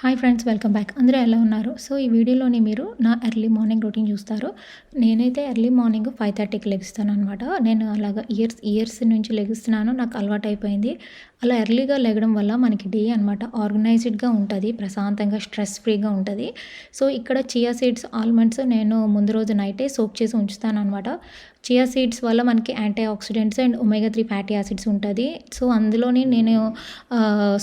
Hi friends, welcome back. అందరూ ఎలా ఉన్నారు? సో ఈ వీడియోలోని మీరు నా ఎర్లీ మార్నింగ్ రొటీన్ చూస్తారు. నేనైతే ఎర్లీ మార్నింగ్ 5:30కి లెగుస్తాననమాట. నేను అలాగా ఇయర్స్ నుంచి లెగుస్తున్నాను. నాకు అలవాటైపోయింది. అలా ఎర్లీగా లెగడం వల్ల మనకి డే అనమాట ఆర్గనైజ్డ్‌గా ఉంటది. ప్రశాంతంగా స్ట్రెస్ ఫ్రీగా ఉంటది. సో ఇక్కడ చియా సీడ్స్, ఆల్మండ్స్ నేను ముందు రోజు నైటే సోక్ చేసి ఉంచుతాననమాట. చియా సీడ్స్ వల్ల మనకి antioxidants and omega 3 fatty acids ఉంటది. సో అందులోని నేను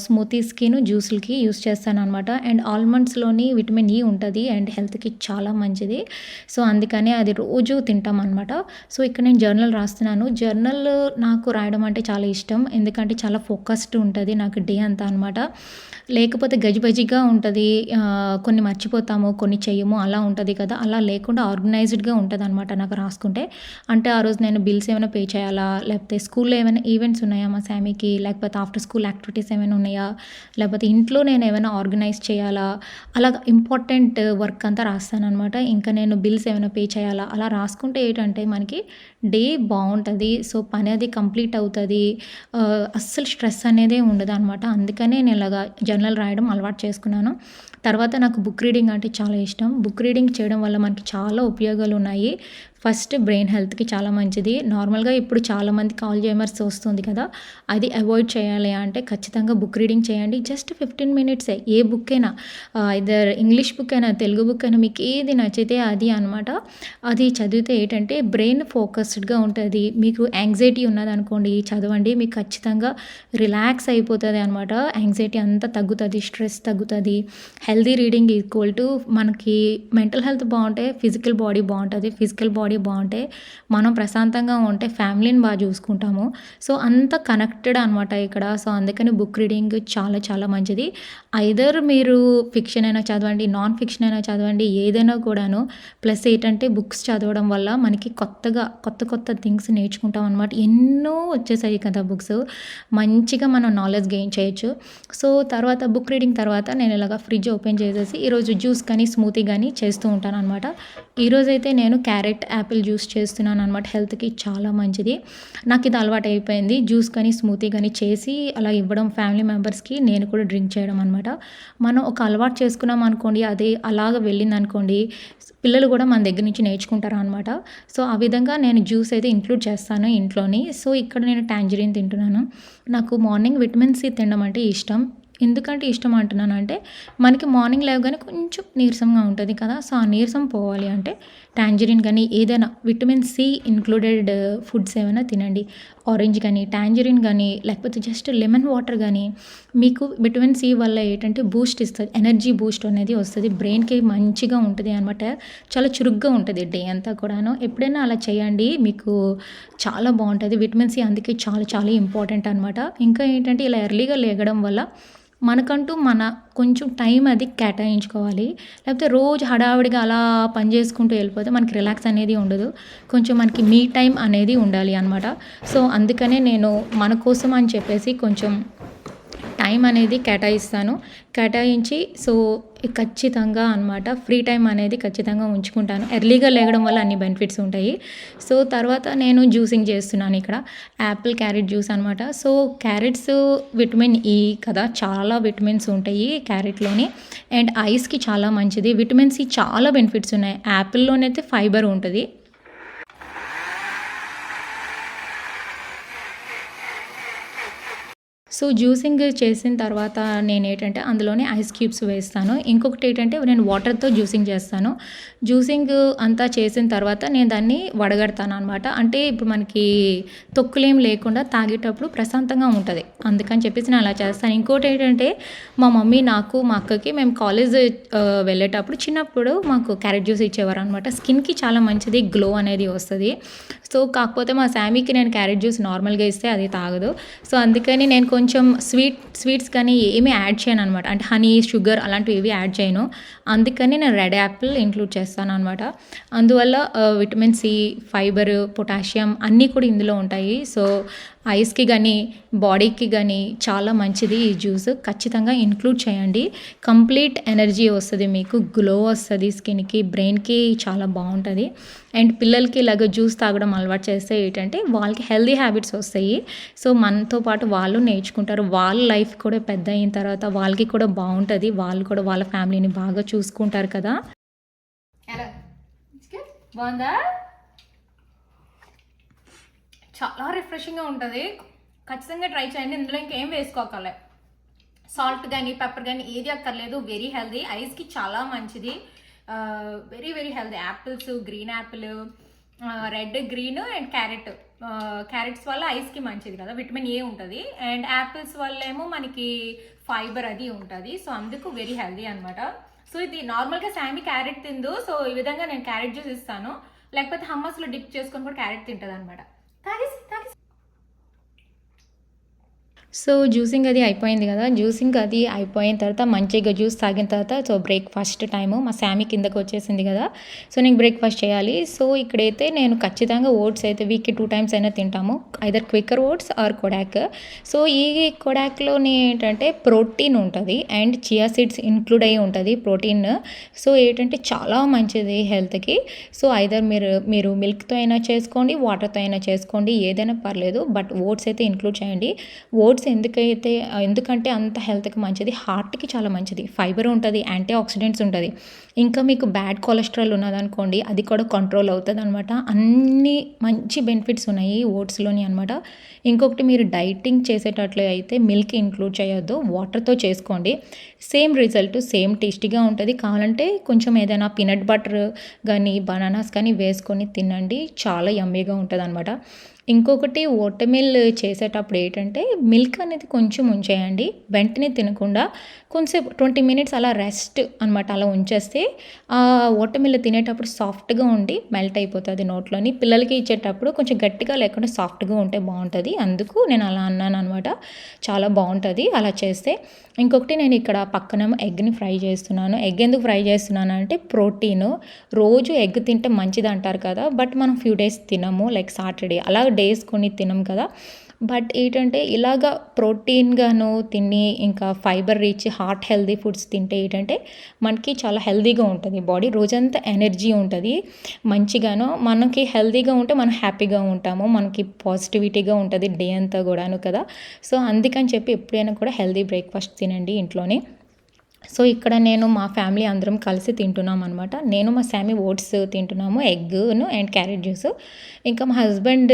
స్మూతీస్‌కిను, జ్యూస్‌లకి యూజ్ చేస్తాననమాట. అండ్ ఆల్మండ్స్‌లోని విటమిన్ ఇ ఉంటది అండ్ హెల్త్‌కి చాలా మంచిది. సో అందుకనే అది రోజు తింటామనమాట. సో ఇక్కడ నేను జర్నల్ రాస్తున్నాను. జర్నల్ నాకు రాయడం అంటే చాలా ఇష్టం. ఎందుకంటే చాలా ఫోకస్డ్ ఉంటది నాకు డే అంతా అనమాట. లేకపోతే గజిబిజిగా ఉంటది. కొన్ని మర్చిపోతాము, కొన్ని చెయ్యము అలా ఉంటది కదా! అలా లేకుండా ఆర్గనైజ్డ్‌గా ఉంటదనమాట నాకు రాసుకుంటే. అంటే ఆ రోజు నేను బిల్స్ ఏమైనా పే చేయాలా? లేకపోతే స్కూల్‌లో ఏమైనా ఈవెంట్స్ ఉన్నాయా మా సామీకి? లేకపోతే ఆఫ్టర్ స్కూల్ యాక్టివిటీస్ ఏమైనా ఉన్నాయా? లేకపోతే ఇంట్లో నేను ఏమైనా ఆర్గనైజ్ చేయాలా? అలాగా ఇంపార్టెంట్ వర్క్ అంతా రాస్తాననమాట. ఇంకా నేను బిల్స్ ఏమైనా పే చేయాలా? అలా రాసుకుంటే ఏంటంటే మనకి డే బావుంటది. సో పని అది కంప్లీట్ అవుతది. అస్సలు స్ట్రెస్ అనేదే ఉండదనమాట. అందుకనే నేను ఇలాగా జర్నల్ రాయడం అలవాటు చేసుకున్నాను. తర్వాత నాకు బుక్ రీడింగ్ అంటే చాలా ఇష్టం. బుక్ రీడింగ్ చేయడం వల్ల మనకి చాలా ఉపయోగాలున్నాయి. ఫస్ట్ బ్రెయిన్ హెల్త్‌కి చాలా మంచిది. నార్మల్‌గా ఇప్పుడు చాలామందికి ఆల్‌జైమర్స్ వస్తుంది కదా! అది అవాయిడ్ చేయాలి అంటే ఖచ్చితంగా బుక్ రీడింగ్ చేయండి. జస్ట్ 15 మినిట్సే. ఏ బుక్ అయినా ఐదర్ ఇంగ్లీష్ బుక్ అయినా, తెలుగు బుక్ అయినా మీకు ఏది నచ్చితే అది అనమాట. అది చదివితే ఏంటంటే బ్రెయిన్ ఫోకస్డ్‌గా ఉంటది. మీకు యాంగ్జైటీ ఉన్నదనుకోండి చదవండి. మీకు ఖచ్చితంగా రిలాక్స్ అయిపోతది అనమాట. యాంగ్జైటీ అంతా తగ్గుతది. స్ట్రెస్ తగ్గుతది. హెల్తీ రీడింగ్ ఈక్వల్ టు మనకి మెంటల్ హెల్త్ బావుంటే ఫిజికల్ బాడీ బావుంటది. ఫిజికల్ బాడీ బావుంటే మనం ప్రశాంతంగా ఉంటే ఫ్యామిలీని బాగా చూసుకుంటాము. సో అంతా కనెక్టెడ్ అనమాట ఇక్కడ. సో అందుకని బుక్ రీడింగ్ చాలా చాలా మంచిది. ఐదర్ మీరు ఫిక్షన్ అయినా చదవండి, నాన్ ఫిక్షన్ అయినా చదవండి, ఏదైనా కూడాను. ప్లస్ ఏంటంటే బుక్స్ చదవడం వల్ల మనకి కొత్త థింగ్స్ నేర్చుకుంటాం అనమాట. ఎన్నో వచ్చేసాయి కదా బుక్స్. మంచిగా మనం నాలెడ్జ్ గెయిన్ చేయొచ్చు. సో తర్వాత బుక్ రీడింగ్ తర్వాత నేను ఇలాగ ఫ్రిడ్జ్ ఓపెన్ చేసేసి ఈరోజు జ్యూస్ కానీ, స్మూతీ కానీ చేస్తూ ఉంటాననమాట. ఈరోజైతే నేను క్యారెట్, యాపిల్ జ్యూస్ చేస్తున్నాననమాట. హెల్త్‌కి చాలా మంచిది. నాకు ఇది అలవాటు అయిపోయింది. జ్యూస్ కానీ, స్మూతీ కానీ చేసి అలా ఇవ్వడం ఫ్యామిలీ మెంబర్స్‌కి, నేను కూడా డ్రింక్ చేయడం అనమాట. మనం ఒక అలవాటు చేసుకున్నాం అనుకోండి, అది అలాగ వెళ్ళిందనుకోండి, పిల్లలు కూడా మన దగ్గర నుంచి నేర్చుకుంటారనమాట. సో ఆ విధంగా నేను జ్యూస్ అయితే ఇంక్లూడ్ చేస్తాను ఇంట్లోని. సో ఇక్కడ నేను టాంజరిన్ తింటున్నాను. నాకు మార్నింగ్ విటమిన్ సి తినడం అంటే ఇష్టం. ఎందుకంటే ఇష్టం అంటున్నానంటే మనకి మార్నింగ్ లేవగానే కొంచెం నీరసంగా ఉంటది కదా! సో ఆ నీరసం పోవాలి అంటే టాంజరిన్ గానీ, ఏదైనా విటమిన్ సి ఇంక్లూడెడ్ ఫుడ్స్ ఏమైనా తినండి. ఆరెంజ్ గానీ, టాంజరిన్ గానీ, లేకపోతే జస్ట్ లెమన్ వాటర్ గానీ, మీకు విటమిన్ సి వల్ల ఏంటంటే బూస్ట్ ఇస్తది. ఎనర్జీ బూస్ట్ అనేది వస్తది. బ్రెయిన్‌కి మంచిగా ఉంటది అనమాట. చాలా చురుగ్గా ఉంటది డే అంతా కూడాను. ఎప్పుడైనా అలా చేయండి. మీకు చాలా బావుంటది. విటమిన్ సి అందుకే చాలా చాలా ఇంపార్టెంట్ అనమాట. ఇంకా ఏంటంటే ఇలా ఎర్లీగా లెగడం వల్ల మనకంటూ కొంచెం టైం అది కేటాయించుకోవాలి. లేకపోతే రోజు హడావిడిగా అలా పని చేసుకుంటూ వెళ్ళిపోతే మనకి రిలాక్స్ అనేది ఉండదు. కొంచెం మనకి మీ టైం అనేది ఉండాలి అనమాట. సో అందుకనే నేను మన కోసం అని చెప్పేసి కొంచెం టైం అనేది కేటాయిస్తాను. కేటాయించి సో ఖచ్చితంగా అనమాట ఫ్రీ టైం అనేది ఖచ్చితంగా ఉంచుకుంటాను. ఎర్లీగా లెగడం వల్ల అన్ని బెనిఫిట్స్ ఉంటాయి. సో తర్వాత నేను జ్యూసింగ్ చేస్తున్నాను ఇక్కడ. యాపిల్, క్యారెట్ జ్యూస్ అనమాట. సో క్యారెట్స్ విటమిన్ ఇ కదా! చాలా విటమిన్స్ ఉంటాయి క్యారెట్‌లోని. అండ్ ఐస్‌కి చాలా మంచిది. విటమిన్ సి చాలా బెనిఫిట్స్ ఉన్నాయి. యాపిల్‌లోనైతే ఫైబర్ ఉంటది. సో జ్యూసింగ్ చేసిన తర్వాత నేనేంటంటే అందులోనే ఐస్ క్యూబ్స్ వేస్తాను. ఇంకొకటి ఏంటంటే నేను వాటర్‌తో జ్యూసింగ్ చేస్తాను. జ్యూసింగ్ అంతా చేసిన తర్వాత నేను దాన్ని వడగడతాననమాట. అంటే ఇప్పుడు మనకి తొక్కులేం లేకుండా తాగేటప్పుడు ప్రశాంతంగా ఉంటది. అందుకని చెప్పేసి నేను అలా చేస్తాను. ఇంకోటేంటంటే మా మమ్మీ నాకు, మా అక్కకి మేము కాలేజ్ వెళ్ళేటప్పుడు చిన్నప్పుడు మాకు క్యారెట్ జ్యూస్ ఇచ్చేవారనమాట. స్కిన్‌కి చాలా మంచిది. గ్లో అనేది వస్తది. సో కాకపోతే మా సామీకి నేను క్యారెట్ జ్యూస్ నార్మల్‌గా ఇస్తే అది తాగదు. సో అందుకని నేను కొంచెం స్వీట్స్ కానీ ఏమీ యాడ్ చేయననమాట. అంటే హనీ, షుగర్ అలాంటివి ఏవి యాడ్ చేయను. అందుకని నేను రెడ్ యాపిల్ ఇంక్లూడ్ చేస్తాననమాట. అందువల్ల విటమిన్ సి, ఫైబర్, పొటాషియం అన్నీ కూడా ఇందులో ఉంటాయి. సో ఐస్కి కానీ బాడీకి కానీ చాలా మంచిది ఈ జ్యూస్. ఖచ్చితంగా ఇంక్లూడ్ చేయండి. కంప్లీట్ ఎనర్జీ వస్తుంది, మీకు గ్లో వస్తుంది స్కిన్కి, బ్రెయిన్కి చాలా బాగుంటుంది. అండ్ పిల్లలకి ఇలాగ జ్యూస్ తాగడం అలవాటు చేస్తే ఏంటంటే వాళ్ళకి హెల్దీ హ్యాబిట్స్ వస్తాయి. సో మనతో పాటు వాళ్ళు నేర్చుకుంటారు. వాళ్ళ లైఫ్ కూడా పెద్ద అయిన తర్వాత వాళ్ళకి కూడా బాగుంటుంది, వాళ్ళు కూడా వాళ్ళ ఫ్యామిలీని బాగా చూసుకుంటారు కదా. బాగుందా? చాలా రిఫ్రెషింగ్గా ఉంటుంది. ఖచ్చితంగా ట్రై చేయండి. ఇందులో ఇంకేం వేసుకోకర్లే, సాల్ట్ కానీ పెప్పర్ కానీ ఏది అక్కర్లేదు. వెరీ హెల్దీ, ఐస్కి చాలా మంచిది, very very healthy. Apples, green apple, red, green and carrots వల్ల ఐస్కి మంచిది కదా, విటమిన్ ఏ ఉంటుంది. అండ్ యాపిల్స్ వల్ల ఏమో మనకి ఫైబర్ అది ఉంటుంది. సో అందుకు వెరీ హెల్దీ అనమాట. సో ఇది నార్మల్గా శామీ క్యారెట్ తిందు, సో ఈ విధంగా నేను క్యారెట్ జ్యూస్ ఇస్తాను. లేకపోతే హమ్మస్లో డిప్ చేసుకొని కూడా క్యారెట్ తింటుంది అనమాట. తాగేసి సో జ్యూసింగ్ అది అయిపోయింది కదా. జ్యూసింగ్ అది అయిపోయిన తర్వాత మంచిగా జ్యూస్ తాగిన తర్వాత సో బ్రేక్ఫాస్ట్ టైము మా శామీ కిందకు వచ్చేసింది కదా. సో నేను బ్రేక్ఫాస్ట్ చేయాలి. సో ఇక్కడైతే నేను ఖచ్చితంగా ఓట్స్ అయితే వీక్కి 2 times అయినా తింటాము, ఐదర్ క్విక్కర్ ఓట్స్ ఆర్ కొడాక్. సో ఈ కొడాక్లోని ఏంటంటే ప్రోటీన్ ఉంటుంది అండ్ చియా సీడ్స్ ఇంక్లూడ్ అయ్యి ఉంటుంది ప్రోటీన్. సో ఏంటంటే చాలా మంచిది హెల్త్కి. సో ఐదర్ మీరు మిల్క్తో అయినా చేసుకోండి, వాటర్తో అయినా చేసుకోండి, ఏదైనా పర్లేదు, బట్ ఓట్స్ అయితే ఇంక్లూడ్ చేయండి. ఓట్స్ ఎందుకంటే అంత హెల్త్కి మంచిది, హార్ట్కి చాలా మంచిది, ఫైబర్ ఉంటుంది, యాంటీ ఆక్సిడెంట్స్ ఉంటుంది. ఇంకా మీకు బ్యాడ్ కొలెస్ట్రాల్ ఉన్నదనుకోండి అది కూడా కంట్రోల్ అవుతుంది అనమాట. అన్ని మంచి బెనిఫిట్స్ ఉన్నాయి ఓట్స్లోని అనమాట. ఇంకొకటి, మీరు డైటింగ్ చేసేటట్లు అయితే మిల్క్ ఇంక్లూడ్ చేయొద్దు, వాటర్తో చేసుకోండి. సేమ్ రిజల్ట్, సేమ్ టేస్టీగా ఉంటుంది. కావాలంటే కొంచెం ఏదైనా పీనట్ బటర్ కానీ బనానాస్ కానీ వేసుకొని తినండి, చాలా యమ్మీగా ఉంటుంది అనమాట. ఇంకొకటి, ఓటమిల్ చేసేటప్పుడు ఏంటంటే మిల్క్ అనేది కొంచెం ఉంచేయండి, వెంటనే తినకుండా కొంచెంసేపు 20 minutes అలా రెస్ట్ అనమాట. అలా ఉంచేస్తే ఆ ఓటమిల్ తినేటప్పుడు సాఫ్ట్గా ఉండి మెల్ట్ అయిపోతుంది నోట్లోని. పిల్లలకి ఇచ్చేటప్పుడు కొంచెం గట్టిగా లేకుండా సాఫ్ట్గా ఉంటే బాగుంటుంది, అందుకు నేను అలా అన్నాను అనమాట. చాలా బాగుంటుంది అలా చేస్తే. ఇంకొకటి, నేను ఇక్కడ పక్కన ఎగ్ని ఫ్రై చేస్తున్నాను. ఎగ్ ఎందుకు ఫ్రై చేస్తున్నాను అంటే ప్రోటీన్. రోజు ఎగ్ తింటే మంచిది అంటారు కదా, బట్ మనం ఫ్యూ డేస్ తినము, లైక్ సాటర్డే అలా డేస్ కొన్ని తినం కదా. బట్ ఏంటంటే ఇలాగ ప్రోటీన్గాను తిని ఇంకా fibre rich heart healthy foods తింటే ఏంటంటే మనకి చాలా హెల్దీగా ఉంటుంది బాడీ, రోజంతా ఎనర్జీ ఉంటుంది మంచిగాను. మనకి హెల్దీగా ఉంటే మనం హ్యాపీగా ఉంటాము, మనకి పాజిటివిటీగా ఉంటుంది డే అంతా కూడాను కదా. సో అందుకని చెప్పి ఎప్పుడైనా కూడా హెల్దీ బ్రేక్ఫాస్ట్ తినండి ఇంట్లోనే. సో ఇక్కడ నేను మా ఫ్యామిలీ అందరం కలిసి తింటున్నాం అనమాట. నేను మా శామీ ఓట్స్ తింటున్నాము, ఎగ్ను అండ్ క్యారెట్ జ్యూస్. ఇంకా మా హస్బెండ్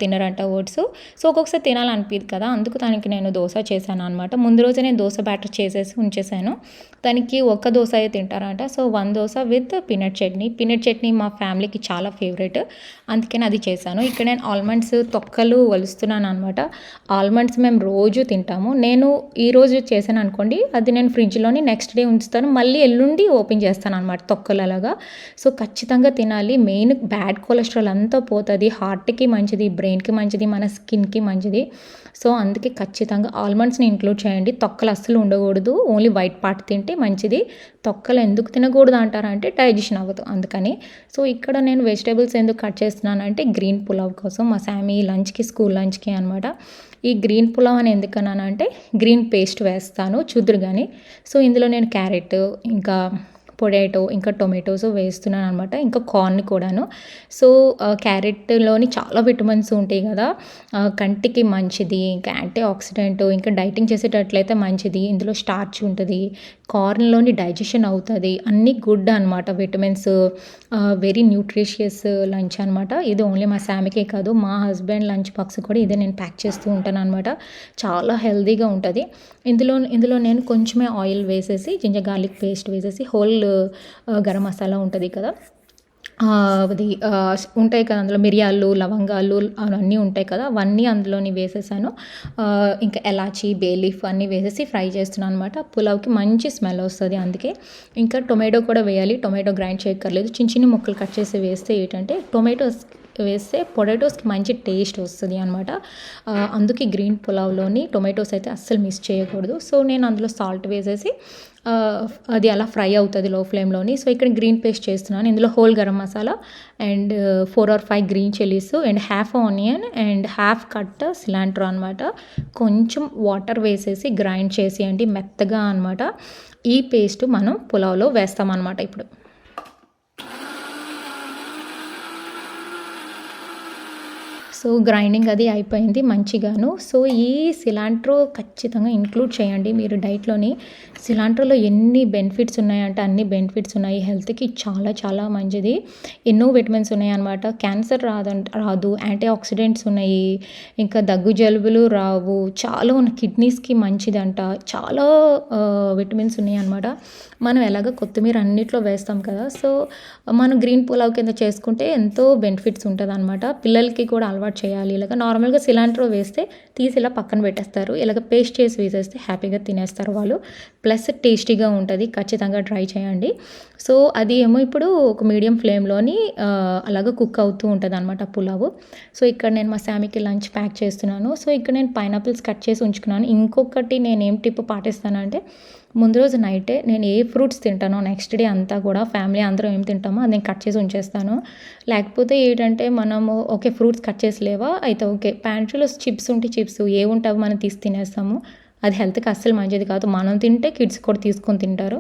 తినరంట ఓట్స్. సో ఒక్కొక్కసారి తినాలనిపించదు కదా, అందుకు తనకి నేను దోశ చేశాను అనమాట. ముందు రోజే నేను దోశ బ్యాటర్ చేసేసి ఉంచేసాను. తనకి ఒక్క దోశ అయితే తింటారంట. So 1 dosa with peanut chutney మా ఫ్యామిలీకి చాలా ఫేవరెట్, అందుకని అది చేశాను. ఇక్కడ నేను ఆల్మండ్స్ తొక్కలు వలుస్తున్నాను అనమాట. ఆల్మండ్స్ మేము రోజు తింటాము. నేను ఈరోజు చేశాను అనుకోండి, అది నేను ఫ్రిడ్జ్లోని నెక్స్ట్ డే ఉంచుతాను, మళ్ళీ ఎల్లుండి ఓపెన్ చేస్తాను అనమాట తొక్కలు అలాగా. సో ఖచ్చితంగా తినాలి. మెయిన్ బ్యాడ్ కొలెస్ట్రాల్ అంతా పోతుంది, హార్ట్కి మంచిది, బ్రెయిన్కి మంచిది, మన స్కిన్కి మంచిది. సో అందుకే ఖచ్చితంగా ఆల్మండ్స్ని ఇంక్లూడ్ చేయండి. తొక్కలు అస్సలు ఉండకూడదు, ఓన్లీ వైట్ పార్ట్ తింటే మంచిది. తొక్కలు ఎందుకు తినకూడదు అంటారంటే డైజెషన్ అవ్వదు, అందుకని. సో ఇక్కడ నేను వెజిటేబుల్స్ ఎందుకు కట్ చేస్తున్నానంటే గ్రీన్ పులావ్ కోసం, మా శామీ లంచ్కి, స్కూల్ లంచ్కి అనమాట. ఈ గ్రీన్ పులావ్ అని ఎందుకన్నానంటే గ్రీన్ పేస్ట్ వేస్తాను, చూద్దురు కానీ. సో ఇందులో నేను క్యారెట్, ఇంకా పొటాటో, ఇంకా టొమాటోస్ వేస్తున్నాను అనమాట, ఇంకా కార్న్ కూడాను. సో క్యారెట్లోని చాలా విటమిన్స్ ఉంటాయి కదా, కంటికి మంచిది, ఇంకా యాంటీ ఆక్సిడెంట్, ఇంకా డైటింగ్ చేసేటట్లయితే మంచిది. ఇందులో స్టార్చ్ ఉంటుంది, కార్న్లోని డైజెషన్ అవుతుంది, అన్నీ గుడ్ అనమాట, విటమిన్స్, వెరీ న్యూట్రిషియస్ లంచ్ అనమాట. ఇది ఓన్లీ మా శామీకే కాదు, మా హస్బెండ్ లంచ్ బాక్స్ కూడా ఇదే నేను ప్యాక్ చేస్తూ ఉంటాను అనమాట. చాలా హెల్తీగా ఉంటుంది. ఇందులో నేను కొంచెమే ఆయిల్ వేసేసి, జింజర్ గార్లిక్ పేస్ట్ వేసేసి, హోల్ గరం మసాలా ఉంటుంది కదా, అది ఉంటాయి కదా, అందులో మిరియాలు, లవంగాలు అవన్నీ ఉంటాయి కదా, అవన్నీ అందులోని వేసేసాను. ఇంకా ఎలాచీ, బే లీఫ్ అన్నీ వేసేసి ఫ్రై చేస్తున్నాను అనమాట. పులావ్కి మంచి స్మెల్ వస్తుంది, అందుకే. ఇంకా టొమాటో కూడా వేయాలి. టొమాటో గ్రైండ్ చేయక్కర్లేదు, చిన్న చిన్న ముక్కలు కట్ చేసి వేస్తే ఏంటంటే టొమాటోస్ వేస్తే పొటాటోస్కి మంచి టేస్ట్ వస్తుంది అనమాట. అందుకే గ్రీన్ పులావ్లోని టొమాటోస్ అయితే అస్సలు మిస్ చేయకూడదు. సో నేను అందులో సాల్ట్ వేసేసి అది అలా ఫ్రై అవుతుంది లో ఫ్లేమ్లోని. సో ఇక్కడ గ్రీన్ పేస్ట్ చేస్తున్నాను. ఇందులో whole garam masala and 4 or 5 green chillies and half onion and half cut cilantro అనమాట. కొంచెం వాటర్ వేసేసి గ్రైండ్ చేసేయండి మెత్తగా అనమాట. ఈ పేస్ట్ మనం పులావ్లో వేస్తామన్నమాట ఇప్పుడు. సో గ్రైండింగ్ అది అయిపోయింది మంచిగాను. సో ఈ సిలాంట్రో ఖచ్చితంగా ఇంక్లూడ్ చేయండి మీరు డైట్లోని. సిలాంట్రోలో ఎన్ని బెనిఫిట్స్ ఉన్నాయంటే అన్ని బెనిఫిట్స్ ఉన్నాయి. హెల్త్కి చాలా చాలా మంచిది. ఎన్నో విటమిన్స్ ఉన్నాయన్నమాట. క్యాన్సర్ రాదు, యాంటీ ఆక్సిడెంట్స్ ఉన్నాయి, ఇంకా దగ్గు జలుబులు రావు, చాలా ఉన్నాయి. కిడ్నీస్కి మంచిదంట, చాలా విటమిన్స్ ఉన్నాయి అనమాట. మనం ఎలాగ కొత్తిమీర అన్నిట్లో వేస్తాం కదా, సో మనం గ్రీన్ పులావ్ కింద చేసుకుంటే ఎంతో బెనిఫిట్స్ ఉంటుంది అనమాట. పిల్లలకి కూడా అలవాటు చేయాలి. ఇలాగ నార్మల్గా సిలాంట్రో వేస్తే తీసి ఇలా పక్కన పెట్టేస్తారు, ఇలాగ పేస్ట్ చేసి వేసేస్తే హ్యాపీగా తినేస్తారు వాళ్ళు. ప్లస్ టేస్టీగా ఉంటుంది. ఖచ్చితంగా ట్రై చేయండి. సో అది ఏమో ఇప్పుడు ఒక మీడియం ఫ్లేమ్లోని అలాగ కుక్ అవుతూ ఉంటుంది అనమాట పులావు. సో ఇక్కడ నేను మా శామీకి లంచ్ ప్యాక్ చేస్తున్నాను. సో ఇక్కడ నేను పైనాపిల్స్ కట్ చేసి ఉంచుకున్నాను. ఇంకొకటి నేను ఏం టిప్ పాటిస్తానంటే, ముందు రోజు నైటే నేను ఏ ఫ్రూట్స్ తింటానో నెక్స్ట్ డే అంతా కూడా ఫ్యామిలీ అందరం ఏం తింటామో అది నేను కట్ చేసి ఉంచేస్తాను. లేకపోతే ఏంటంటే మనము ఓకే ఫ్రూట్స్ కట్ చేసి లేవా అయితే ఓకే, ప్యాంట్రీలో చిప్స్ ఉంటే చిప్స్ ఏముంటే అవి మనం తీసి తినేస్తాము. అది హెల్త్కి అస్సలు మంచిది కాదు. మనం తింటే కిడ్స్ కూడా తీసుకొని తింటారు.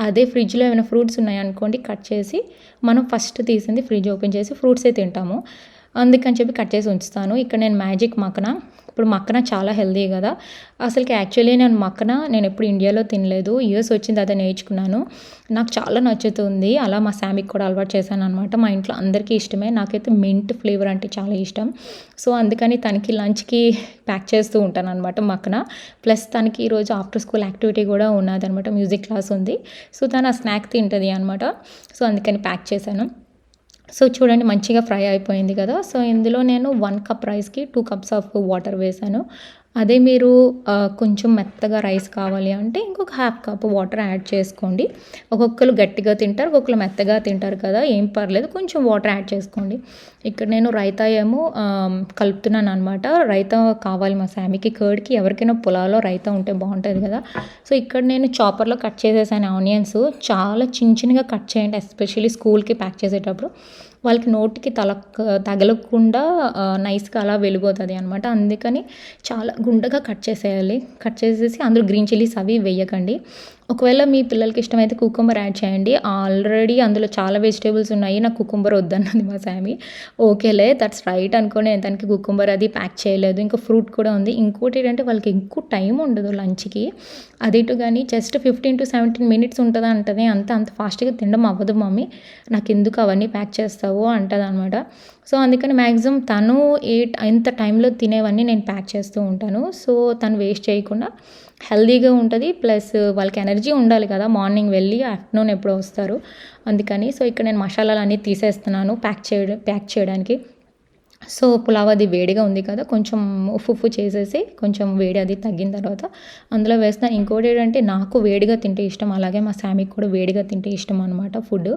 అదే ఫ్రిడ్జ్లో ఏమైనా ఫ్రూట్స్ ఉన్నాయనుకోండి, కట్ చేసి మనం ఫస్ట్ తీసింది ఫ్రిడ్జ్ ఓపెన్ చేసి ఫ్రూట్సే తింటాము. అందుకని చెప్పి కట్ చేసి ఉంచుతాను. ఇక్కడ నేను మ్యాజిక్ మక్కన, ఇప్పుడు మక్కన చాలా హెల్దీ కదా. అసలుకి యాక్చువల్లీ నేను ఎప్పుడు ఇండియాలో తినలేదు. యూఎస్ వచ్చింది అదే నేర్చుకున్నాను. నాకు చాలా నచ్చుతుంది. అలా మా శామీకి కూడా అలవాటు చేశాను అనమాట. మా ఇంట్లో అందరికీ ఇష్టమే. నాకైతే మింట్ ఫ్లేవర్ అంటే చాలా ఇష్టం. సో అందుకని తనకి లంచ్కి ప్యాక్ చేస్తూ ఉంటాను అనమాట మక్కన. ప్లస్ తనకి ఈరోజు ఆఫ్టర్ స్కూల్ యాక్టివిటీ కూడా ఉన్నదనమాట, మ్యూజిక్ క్లాస్ ఉంది. సో తను ఆ స్నాక్ తింటుంది అనమాట. సో అందుకని ప్యాక్ చేశాను. సో చూడండి మంచిగా ఫ్రై అయిపోయింది కదా. సో ఇందులో నేను 1 కప్ రైస్కి 2 కప్స్ ఆఫ్ వాటర్ వేసాను. అదే మీరు కొంచెం మెత్తగా రైస్ కావాలి అంటే ఇంకొక హాఫ్ కప్ వాటర్ యాడ్ చేసుకోండి. ఒక్కొక్కరు గట్టిగా తింటారు, ఒక్కొక్కరు మెత్తగా తింటారు కదా, ఏం పర్లేదు, కొంచెం వాటర్ యాడ్ చేసుకోండి. ఇక్కడ నేను రైతా ఏమో కలుపుతున్నాను అనమాట. రైతా కావాలి మా శామీకి, కర్డ్కి, ఎవరికైనా పులావ్లో రైతా ఉంటే బాగుంటుంది కదా. సో ఇక్కడ నేను చాపర్లో కట్ చేసేసాను ఆనియన్స్. చాలా చిన్నగా కట్ చేయండి, ఎస్పెషల్లీ స్కూల్కి ప్యాక్ చేసేటప్పుడు వాళ్ళకి నోటికి తగలకుండా నైస్గా అలా వెళ్ళిపోతుంది అనమాట. అందుకని చాలా గుండగా కట్ చేసేయాలి. కట్ చేసేసి అందులో గ్రీన్ చిల్లీస్ అవి వేయకండి. ఒకవేళ మీ పిల్లలకి ఇష్టమైతే కుకుంబర్ యాడ్ చేయండి. ఆల్రెడీ అందులో చాలా వెజిటేబుల్స్ ఉన్నాయి. నాకు కుకుంబర్ వద్దన్నది మా శామీ. ఓకేలే దట్స్ రైట్ అనుకోని నేను తనకి కుకుంబర్ అది ప్యాక్ చేయలేదు. ఇంకా ఫ్రూట్ కూడా ఉంది. ఇంకోటి ఏంటంటే వాళ్ళకి ఎక్కువ టైం ఉండదు లంచ్కి. అదేటు కానీ జస్ట్ 15 to 17 minutes ఉంటుంది అంటది. అంత ఫాస్ట్గా తినడం అవ్వదు మమ్మీ, నాకు ఎందుకు అవన్నీ ప్యాక్ చేస్తావు అంటది అనమాట. సో అందుకని మ్యాక్సిమం తను ఎంత టైంలో తినేవన్నీ నేను ప్యాక్ చేస్తూ ఉంటాను. సో తను వేస్ట్ చేయకుండా హెల్దీగా ఉంటుంది. ప్లస్ వాళ్ళకి ఎనర్జీ ఉండాలి కదా, మార్నింగ్ వెళ్ళి ఆఫ్టర్నూన్ ఎప్పుడో వస్తారు. అందుకని సో ఇక్కడ నేను మసాలాలు అన్నీ తీసేస్తున్నాను ప్యాక్ చేయడానికి. సో పులావ్ అది వేడిగా ఉంది కదా, కొంచెం ఉప్పు చేసేసి కొంచెం వేడి అది తగ్గిన తర్వాత అందులో వేసిన. ఇంకోటి ఏంటంటే నాకు వేడిగా తింటే ఇష్టం, అలాగే మా శామీకి కూడా వేడిగా తింటే ఇష్టం అనమాట ఫుడ్.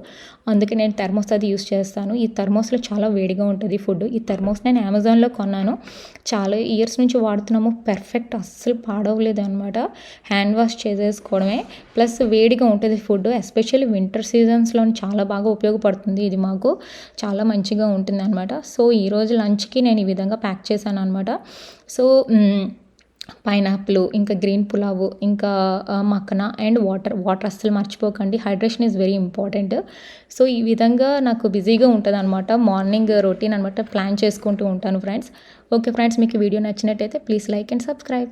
అందుకే నేను థర్మోస్ అది యూస్ చేస్తాను. ఈ థర్మోస్లో చాలా వేడిగా ఉంటుంది ఫుడ్. ఈ థర్మోస్ నేను అమెజాన్లో కొన్నాను, చాలా ఇయర్స్ నుంచి వాడుతున్నాము. పర్ఫెక్ట్, అస్సలు పాడవలేదు అనమాట. హ్యాండ్ వాష్ చేసేసుకోవడమే. ప్లస్ వేడిగా ఉంటుంది ఫుడ్, ఎస్పెషల్లీ వింటర్ సీజన్స్లో చాలా బాగా ఉపయోగపడుతుంది. ఇది మాకు చాలా మంచిగా ఉంటుంది అనమాట. సో ఈరోజు లంచ్కి నేను ఈ విధంగా ప్యాక్ చేశాను అనమాట. సో పైనాపిల్, ఇంకా గ్రీన్ పులావ్, ఇంకా మక్కన అండ్ వాటర్ అస్సలు మర్చిపోకండి. Hydration is very important. So ఈ విధంగా నాకు బిజీగా ఉంటుంది అనమాట, మార్నింగ్ రొటీన్ అనమాట, ప్లాన్ చేసుకుంటూ ఉంటాను ఫ్రెండ్స్. ఓకే ఫ్రెండ్స్, మీకు వీడియో నచ్చినట్టయితే ప్లీజ్ లైక్ అండ్ సబ్స్క్రైబ్.